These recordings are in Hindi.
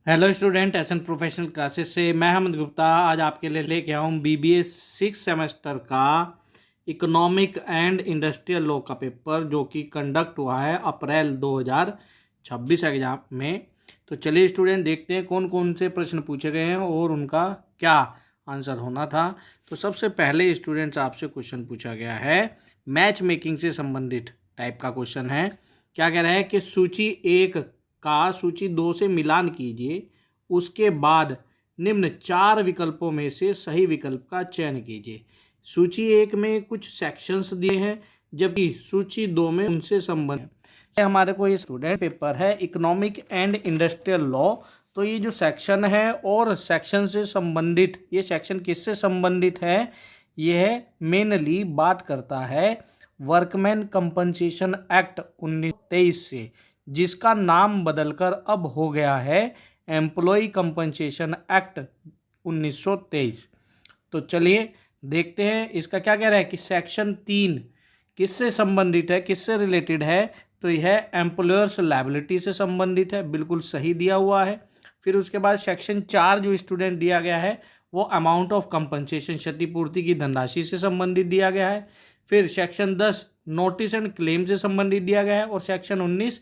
Hello student, SN professional classes से मैं अहमद गुप्ता आज आपके लिए लेके आया हूँ बीबीए 6 सेमेस्टर का इकोनॉमिक एंड इंडस्ट्रियल लॉ का पेपर जो कि कंडक्ट हुआ है अप्रैल 2026 एग्जाम में। तो चलिए स्टूडेंट देखते हैं कौन कौन से प्रश्न पूछे गए हैं और उनका क्या आंसर होना था। तो सबसे पहले स्टूडेंट्स आपसे क्वेश्चन पूछा गया है मैच मेकिंग से संबंधित टाइप का क्वेश्चन है। क्या कह रहा है कि सूची 1 का सूची 2 से मिलान कीजिए, उसके बाद निम्न 4 विकल्पों में से सही विकल्प का चयन कीजिए। सूची 1 में कुछ सेक्शंस दिए हैं जबकि सूची 2 में उनसे संबंधित हमारे को ये स्टूडेंट पेपर है इकोनॉमिक एंड इंडस्ट्रियल लॉ। तो ये जो सेक्शन है और सेक्शन से संबंधित, ये सेक्शन किससे संबंधित है, यह मेनली बात करता है वर्कमैन कंपनसेशन एक्ट 1923 से, जिसका नाम बदलकर अब हो गया है एम्प्लॉय कंपनसेशन एक्ट 1923। तो चलिए देखते हैं इसका क्या कह रहा है कि सेक्शन 3 किससे संबंधित है, किससे रिलेटेड है। तो यह एम्प्लॉयर्स लायबिलिटी से संबंधित है, बिल्कुल सही दिया हुआ है। फिर उसके बाद सेक्शन 4 जो स्टूडेंट दिया गया है वो अमाउंट ऑफ कंपनसेशन क्षतिपूर्ति की धनराशि से संबंधित दिया गया है। फिर सेक्शन 10 नोटिस एंड क्लेम से संबंधित दिया गया है और सेक्शन 19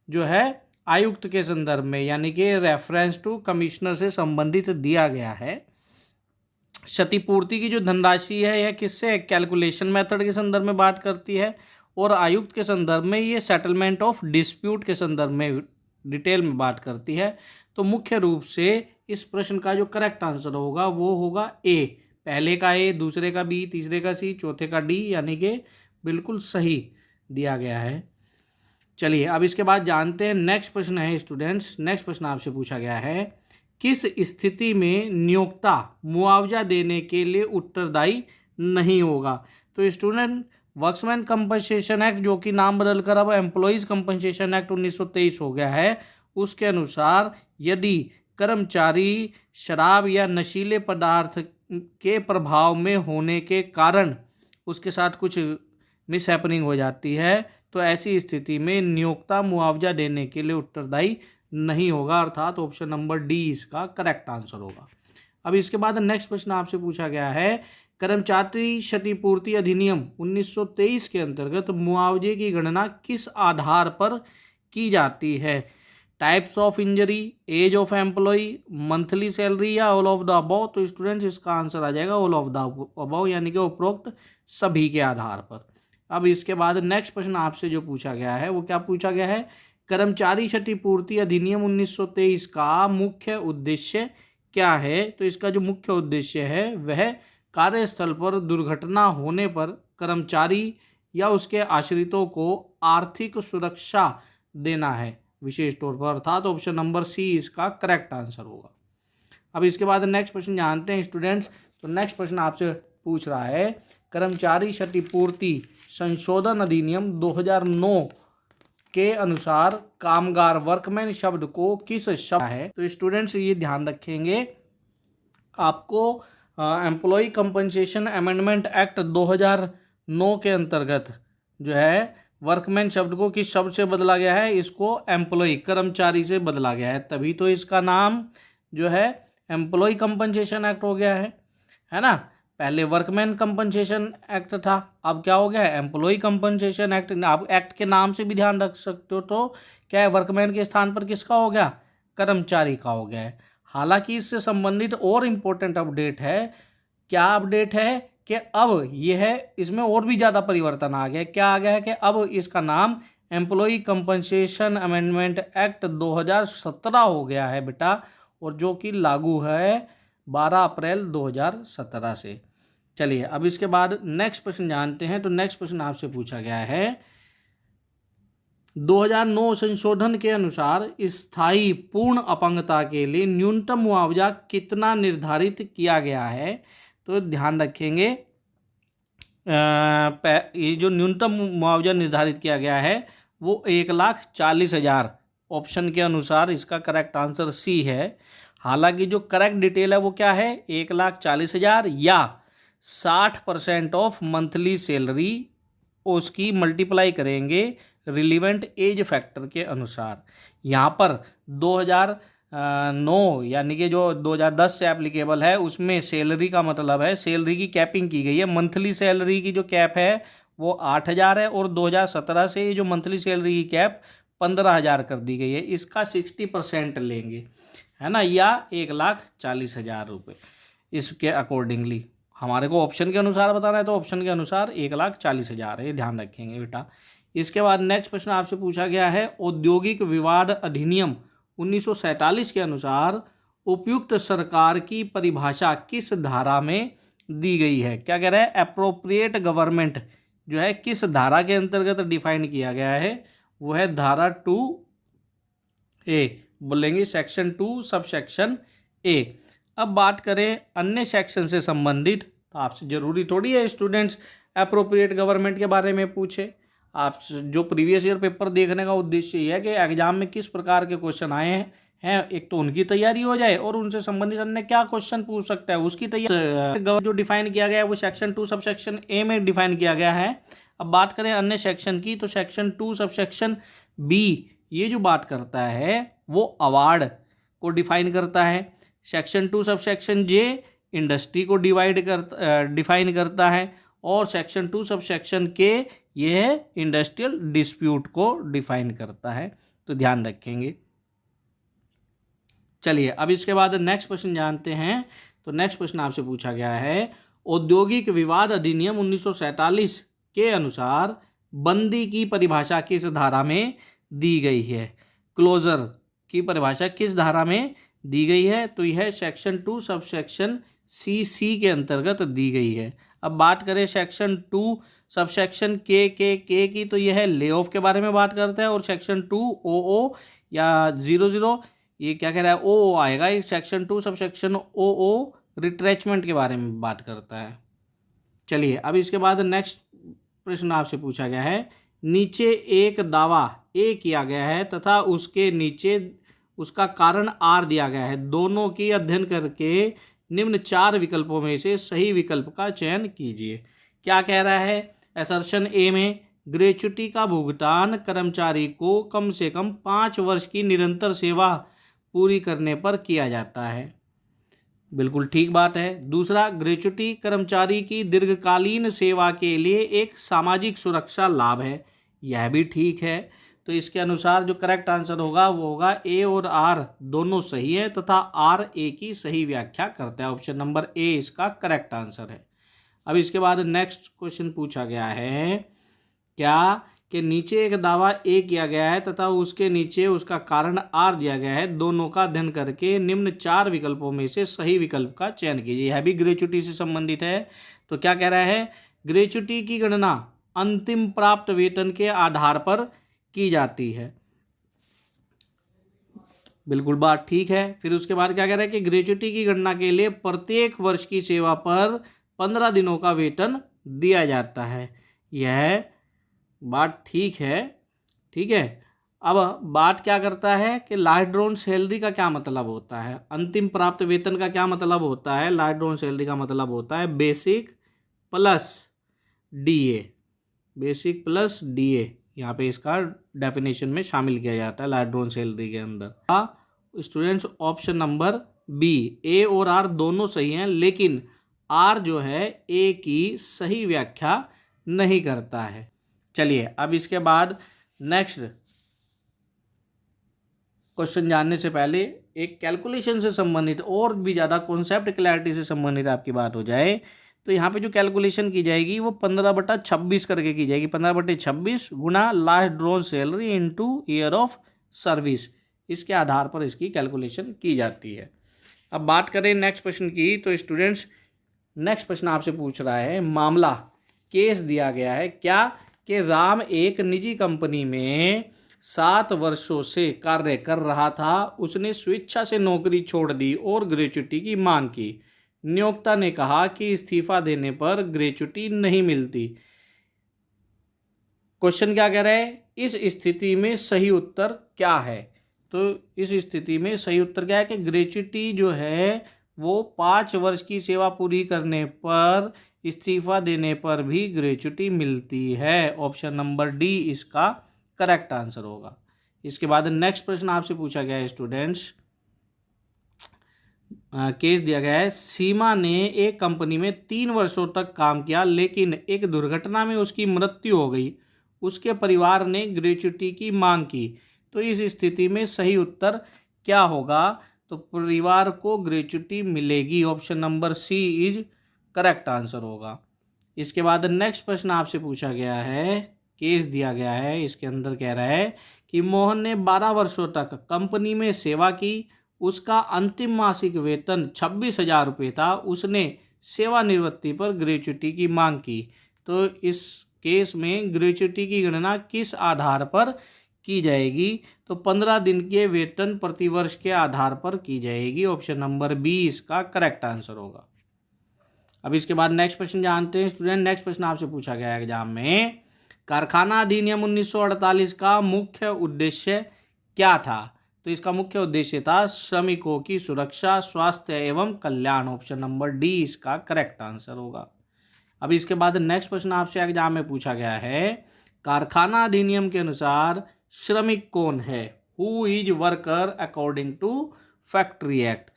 जो है आयुक्त के संदर्भ में यानी कि रेफरेंस टू कमिश्नर से संबंधित दिया गया है। क्षतिपूर्ति की जो धनराशि है यह किससे कैलकुलेशन मेथड के संदर्भ में बात करती है और आयुक्त के संदर्भ में ये सेटलमेंट ऑफ डिस्प्यूट के संदर्भ में डिटेल में बात करती है। तो मुख्य रूप से इस प्रश्न का जो करेक्ट आंसर होगा वो होगा ए, पहले का ए, दूसरे का बी, तीसरे का सी, चौथे का डी, यानी कि बिल्कुल सही दिया गया है। चलिए अब इसके बाद जानते हैं नेक्स्ट प्रश्न है स्टूडेंट्स। नेक्स्ट प्रश्न आपसे पूछा गया है किस स्थिति में नियोक्ता मुआवजा देने के लिए उत्तरदायी नहीं होगा। तो स्टूडेंट वर्कमैन कंपनसेशन एक्ट जो कि नाम बदलकर अब एम्प्लॉयज कंपनसेशन एक्ट 1923 हो गया है, उसके अनुसार यदि कर्मचारी शराब या नशीले पदार्थ के प्रभाव में होने के कारण उसके साथ कुछ मिसहैपनिंग हो जाती है तो ऐसी स्थिति में नियोक्ता मुआवजा देने के लिए उत्तरदायी नहीं होगा, अर्थात ऑप्शन नंबर डी इसका करेक्ट आंसर होगा। अब इसके बाद नेक्स्ट प्रश्न आपसे पूछा गया है कर्मचारी क्षतिपूर्ति अधिनियम 1923 के अंतर्गत मुआवजे की गणना किस आधार पर की जाती है। Types of injury, age of employ, monthly salary या ऑल ऑफ द अबव। तो स्टूडेंट्स इसका आंसर आ जाएगा ऑल ऑफ द अबव यानी कि उपरोक्त सभी के आधार पर। अब इसके बाद नेक्स्ट प्रश्न आपसे जो पूछा गया है वो क्या पूछा गया है कर्मचारी क्षतिपूर्ति अधिनियम 1923 का मुख्य उद्देश्य क्या है। तो इसका जो मुख्य उद्देश्य है वह कार्यस्थल पर दुर्घटना होने पर कर्मचारी या उसके आश्रितों को आर्थिक सुरक्षा देना है विशेष तौर पर, अर्थात ऑप्शन नंबर सी इसका करेक्ट आंसर होगा। अब इसके बाद नेक्स्ट प्रश्न जानते हैं स्टूडेंट्स। तो नेक्स्ट प्रश्न आपसे पूछ रहा है कर्मचारी क्षतिपूर्ति संशोधन अधिनियम 2009 के अनुसार कामगार वर्कमैन शब्द को किस शब्द है। तो स्टूडेंट्स ये ध्यान रखेंगे आपको एम्प्लॉय कंपनसेशन अमेंडमेंट एक्ट 2009 के अंतर्गत जो है वर्कमैन शब्द को किस शब्द से बदला गया है, इसको एम्प्लॉय कर्मचारी से बदला गया है, तभी तो इसका नाम जो है एम्प्लॉय कंपनसेशन एक्ट हो गया है ना। पहले वर्कमैन कंपनसेशन एक्ट था, अब क्या हो गया है एम्प्लॉय कंपनसेशन एक्ट। आप एक्ट के नाम से भी ध्यान रख सकते हो, तो क्या है वर्कमैन के स्थान पर किसका हो गया, कर्मचारी का हो गया है। हालांकि इससे संबंधित और इम्पोर्टेंट अपडेट है, क्या अपडेट है कि अब यह है इसमें और भी ज़्यादा परिवर्तन आ गया। क्या आ गया है कि अब इसका नाम एम्प्लॉय कंपनसेशन अमेंडमेंट एक्ट 2017 हो गया है बेटा, और जो कि लागू है 12 अप्रैल 2017 से। चलिए अब इसके बाद नेक्स्ट प्रश्न जानते हैं। तो नेक्स्ट प्रश्न आपसे पूछा गया है 2009 संशोधन के अनुसार स्थायी पूर्ण अपंगता के लिए न्यूनतम मुआवजा कितना निर्धारित किया गया है। तो ध्यान रखेंगे ये जो न्यूनतम मुआवजा निर्धारित किया गया है वो 1,40,000 ऑप्शन के अनुसार इसका करेक्ट आंसर सी है। हालांकि जो करेक्ट डिटेल है वो क्या है 1,40,000 या 60% ऑफ मंथली सैलरी, उसकी मल्टीप्लाई करेंगे रिलीवेंट एज फैक्टर के अनुसार। यहाँ पर 9 यानी कि जो 2010 से एप्लीकेबल है उसमें सैलरी का मतलब है सैलरी की कैपिंग की गई है। मंथली सैलरी की जो कैप है वो 8,000 है और 2017 से ये जो मंथली सैलरी की कैप 15,000 कर दी गई है। इसका 60% लेंगे, है ना, या 1,40,000 रुपये। इसके अकॉर्डिंगली हमारे को ऑप्शन के अनुसार बताना है तो ऑप्शन के अनुसार 1,40,000 है, ये ध्यान रखेंगे बेटा। इसके बाद नेक्स्ट प्रश्न आपसे पूछा गया है, औद्योगिक विवाद अधिनियम 1947 के अनुसार उपयुक्त सरकार की परिभाषा किस धारा में दी गई है। क्या कह रहा है, अप्रोप्रिएट गवर्नमेंट जो है किस धारा के अंतर्गत डिफाइन किया गया है, वो है धारा 2A, बोलेंगे सेक्शन 2 सब सेक्शन A। अब बात करें अन्य सेक्शन से संबंधित, तो आपसे जरूरी थोड़ी है स्टूडेंट्स अप्रोप्रिएट गवर्नमेंट के बारे में पूछे। आप जो प्रीवियस ईयर पेपर देखने का उद्देश्य ये है कि एग्जाम में किस प्रकार के क्वेश्चन आए हैं, एक तो उनकी तैयारी हो जाए और उनसे संबंधित अन्य क्या क्वेश्चन पूछ सकता है उसकी तैयारी। जो डिफाइन किया गया है वो सेक्शन 2 सब सेक्शन A में डिफाइन किया गया है। अब बात करें अन्य सेक्शन की, तो सेक्शन 2 सब सेक्शन B ये जो बात करता है वो अवार्ड को डिफाइन करता है। Section 2 sub section J industry को डिफाइन करता है और सेक्शन 2 सब सेक्शन K यह इंडस्ट्रियल डिस्प्यूट को डिफाइन करता है, तो ध्यान रखेंगे। चलिए अब इसके बाद नेक्स्ट क्वेश्चन जानते हैं। तो नेक्स्ट क्वेश्चन आपसे पूछा गया है, औद्योगिक विवाद अधिनियम 1947 के अनुसार बंदी की परिभाषा किस धारा में दी गई है। क्लोजर की परिभाषा किस धारा में दी गई है, तो यह सेक्शन 2 सब सेक्शन C के अंतर्गत दी गई है। अब बात करें सेक्शन 2 सब सेक्शन के की, तो यह ले ऑफ के बारे में बात करता है और सेक्शन 2 या 00 ये क्या कह रहा है ओ आएगा, ये सेक्शन 2 सब सेक्शन ओ रिट्रेचमेंट के बारे में बात करता है। चलिए अब इसके बाद नेक्स्ट प्रश्न आपसे पूछा गया है, नीचे एक दावा ए किया गया है तथा उसके नीचे उसका कारण आर दिया गया है, दोनों की अध्ययन करके निम्न 4 विकल्पों में से सही विकल्प का चयन कीजिए। क्या कह रहा है, असर्शन ए में ग्रेच्युटी का भुगतान कर्मचारी को कम से कम 5 वर्ष की निरंतर सेवा पूरी करने पर किया जाता है, बिल्कुल ठीक बात है। दूसरा, ग्रेच्युटी कर्मचारी की दीर्घकालीन सेवा के लिए एक सामाजिक सुरक्षा लाभ है, यह भी ठीक है। तो इसके अनुसार जो करेक्ट आंसर होगा वो होगा ए और आर दोनों सही है तथा आर ए की सही व्याख्या करता है, ऑप्शन नंबर ए इसका करेक्ट आंसर है। अब इसके बाद नेक्स्ट क्वेश्चन पूछा गया है, क्या कि नीचे एक दावा ए किया गया है तथा उसके नीचे उसका कारण आर दिया गया है, दोनों का अध्ययन करके निम्न 4 विकल्पों में से सही विकल्प का चयन कीजिए। यह भी ग्रेच्युटी से संबंधित है। तो क्या कह रहा है, ग्रेच्युटी की गणना अंतिम प्राप्त वेतन के आधार पर की जाती है, बिल्कुल बात ठीक है। फिर उसके बाद क्या कह रहा है कि ग्रेच्युटी की गणना के लिए प्रत्येक वर्ष की सेवा पर 15 दिनों का वेतन दिया जाता है, यह बात ठीक है, ठीक है। अब बात क्या करता है कि लास्ट ड्रॉन सैलरी का क्या मतलब होता है, अंतिम प्राप्त वेतन का क्या मतलब होता है। लास्ट ड्रॉन सैलरी का मतलब होता है basic plus DA, basic plus DA, यहाँ पे इसका डेफिनेशन में शामिल किया जाता है लास्ट ड्रॉन सैलरी के अंदर। स्टूडेंट्स ऑप्शन नंबर बी, ए और आर दोनों सही हैं, लेकिन आर जो है ए की सही व्याख्या नहीं करता है। चलिए अब इसके बाद नेक्स्ट क्वेश्चन जानने से पहले एक कैलकुलेशन से संबंधित और भी ज़्यादा कॉन्सेप्ट क्लैरिटी से संबंधित आपकी बात हो जाए, तो यहाँ पे जो कैलकुलेशन की जाएगी वो 15/26 करके की जाएगी, 15/26 गुना last drawn salary into year of service, इसके आधार पर इसकी कैलकुलेशन की जाती है। अब बात करें नेक्स्ट प्रश्न की, तो स्टूडेंट्स नेक्स्ट प्रश्न आपसे पूछ रहा है, मामला केस दिया गया है क्या कि राम एक निजी कंपनी में 7 वर्षों से कार्य कर रहा था, उसने स्वेच्छा से नौकरी छोड़ दी और ग्रेच्युटी की मांग की। नियोक्ता ने कहा कि इस्तीफा देने पर ग्रेच्युटी नहीं मिलती। क्वेश्चन क्या कह रहा है, इस स्थिति में सही उत्तर क्या है। तो इस स्थिति में सही उत्तर क्या है कि ग्रेच्युटी जो है वो 5 वर्ष की सेवा पूरी करने पर इस्तीफा देने पर भी ग्रेच्युटी मिलती है, ऑप्शन नंबर डी इसका करेक्ट आंसर होगा। इसके बाद नेक्स्ट प्रश्न आपसे पूछा गया है स्टूडेंट्स, केस दिया गया है, सीमा ने एक कंपनी में 3 वर्षों तक काम किया लेकिन एक दुर्घटना में उसकी मृत्यु हो गई। उसके परिवार ने ग्रेच्युटी की मांग की। तो इस स्थिति में सही उत्तर क्या होगा? तो परिवार को ग्रेच्युटी मिलेगी। Option number C is correct answer होगा। इसके बाद नेक्स्ट प्रश्न आपसे पूछा गया है, केस दिया गया है, इसके अंदर कह रहा है कि मोहन ने 12 वर्षों तक कंपनी में सेवा की। उसका अंतिम मासिक वेतन 26,000 रुपये था। उसने सेवानिवृत्ति पर ग्रेच्युटी की मांग की। तो इस केस में ग्रेच्युटी की गणना किस आधार पर की जाएगी? तो 15 दिन के वेतन प्रतिवर्ष के आधार पर की जाएगी। ऑप्शन नंबर बी इसका करेक्ट आंसर होगा। अब इसके बाद नेक्स्ट क्वेश्चन जानते हैं स्टूडेंट। नेक्स्ट प्रश्न आपसे पूछा गया है एग्जाम में, कारखाना अधिनियम 1948 का मुख्य उद्देश्य क्या था? तो इसका मुख्य उद्देश्य था श्रमिकों की सुरक्षा, स्वास्थ्य एवं कल्याण। ऑप्शन नंबर डी इसका करेक्ट आंसर होगा। अब इसके बाद नेक्स्ट प्रश्न आपसे एग्जाम में पूछा गया है, कारखाना अधिनियम के अनुसार श्रमिक कौन है? Who is worker according to factory act?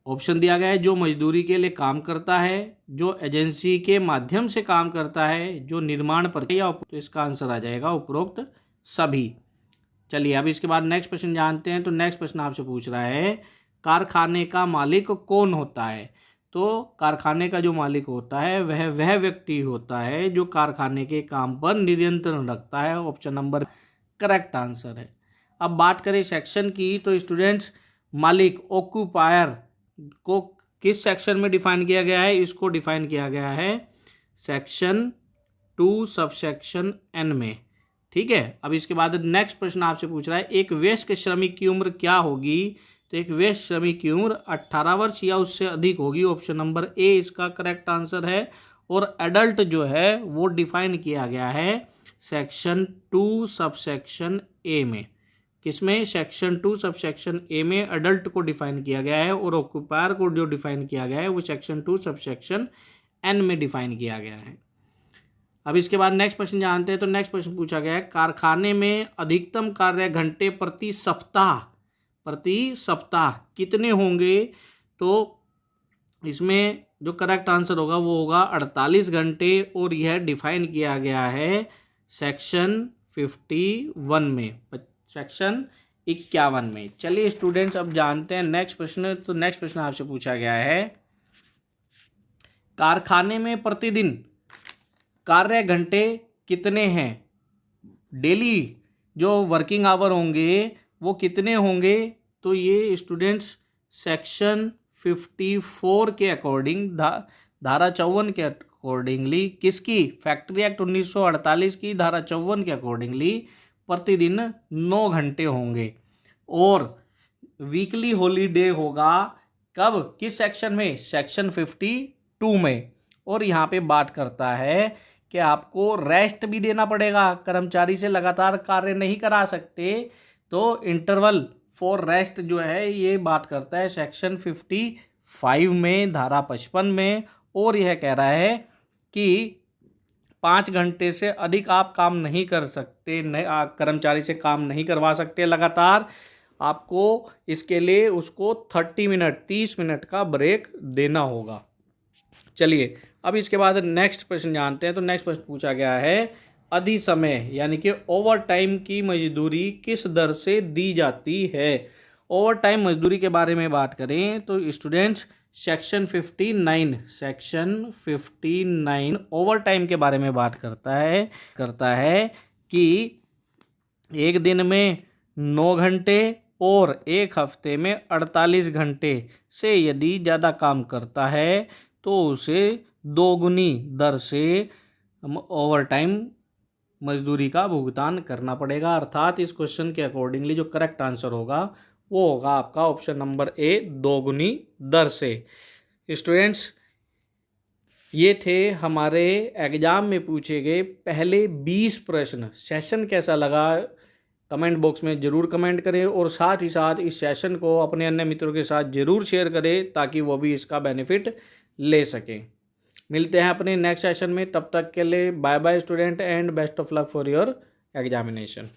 Option दिया गया है, जो मजदूरी के लिए काम करता है, जो एजेंसी के माध्यम से काम करता है, जो निर्माण प्रक्रिया। तो इसका आंसर आ जाएगा उपरोक्त सभी। चलिए अब इसके बाद नेक्स्ट प्रश्न जानते हैं। तो नेक्स्ट प्रश्न आपसे पूछ रहा है, कारखाने का मालिक कौन होता है? तो कारखाने का जो मालिक होता है वह व्यक्ति होता है जो कारखाने के काम पर नियंत्रण रखता है। ऑप्शन नंबर करेक्ट आंसर है। अब बात करें सेक्शन की, तो स्टूडेंट्स मालिक ऑक्यूपायर को किस सेक्शन में डिफाइन किया गया है? इसको डिफाइन किया गया है सेक्शन 2 सबसेक्शन एन में। ठीक है। अब इसके बाद नेक्स्ट प्रश्न आपसे पूछ रहा है, एक वयस्क श्रमिक की उम्र क्या होगी? तो एक वयस्क श्रमिक की उम्र 18 वर्ष या उससे अधिक होगी। ऑप्शन नंबर ए इसका करेक्ट आंसर है। और एडल्ट जो है वो डिफाइन किया गया है सेक्शन 2 सबसेक्शन ए में। किसमें? सेक्शन 2 सबसेक्शन ए में अडल्ट को डिफाइन किया गया है। और ऑक्यूपायर को जो डिफाइन किया गया है वो सेक्शन 2 सबसेक्शन एन में डिफाइन किया गया है। अब इसके बाद नेक्स्ट प्रश्न जानते हैं। तो नेक्स्ट प्रश्न पूछा गया है, कारखाने में अधिकतम कार्य घंटे प्रति सप्ताह कितने होंगे? तो इसमें जो करेक्ट आंसर होगा वो होगा 48 घंटे। और यह डिफाइन किया गया है सेक्शन 51 में, सेक्शन 51 में। चलिए स्टूडेंट्स अब जानते हैं नेक्स्ट प्रश्न। तो नेक्स्ट प्रश्न आपसे पूछा गया है, कारखाने में प्रतिदिन कार्य घंटे कितने हैं? डेली जो वर्किंग आवर होंगे वो कितने होंगे? तो ये स्टूडेंट्स सेक्शन 54 के अकॉर्डिंग, धारा 54 के अकॉर्डिंगली, किसकी? फैक्ट्री एक्ट 1948 की धारा 54 के अकॉर्डिंगली प्रतिदिन 9 घंटे होंगे। और वीकली हॉलीडे होगा कब, किस सेक्शन में? सेक्शन 52 में। और यहाँ पे बात करता है कि आपको रेस्ट भी देना पड़ेगा, कर्मचारी से लगातार कार्य नहीं करा सकते। तो इंटरवल फॉर रेस्ट जो है ये बात करता है सेक्शन 55 में, धारा 55 में। और यह कह रहा है कि 5 घंटे से अधिक आप काम नहीं कर सकते, कर्मचारी से काम नहीं करवा सकते लगातार। आपको इसके लिए उसको 30 मिनट का ब्रेक देना होगा। चलिए अब इसके बाद नेक्स्ट प्रश्न जानते हैं। तो नेक्स्ट प्रश्न पूछा गया है, अधिसमय यानी कि ओवर टाइम की मजदूरी किस दर से दी जाती है? ओवर टाइम मजदूरी के बारे में बात करें तो स्टूडेंट्स सेक्शन 59 ओवर टाइम के बारे में बात करता है कि एक दिन में 9 घंटे और एक हफ्ते में 48 घंटे से यदि ज़्यादा काम करता है तो उसे 2 गुनी दर से ओवर टाइम मजदूरी का भुगतान करना पड़ेगा। अर्थात इस क्वेश्चन के अकॉर्डिंगली जो करेक्ट आंसर होगा वो होगा आपका ऑप्शन नंबर ए, 2 गुनी दर से। स्टूडेंट्स ये थे हमारे एग्जाम में पूछे गए पहले 20 प्रश्न। सेशन कैसा लगा कमेंट बॉक्स में ज़रूर कमेंट करें और साथ ही साथ इस सेशन को अपने अन्य मित्रों के साथ ज़रूर शेयर करें ताकि वो भी इसका बेनिफिट ले सकें। मिलते हैं अपने नेक्स्ट सेशन में, तब तक के लिए bye bye student and best of luck for your examination.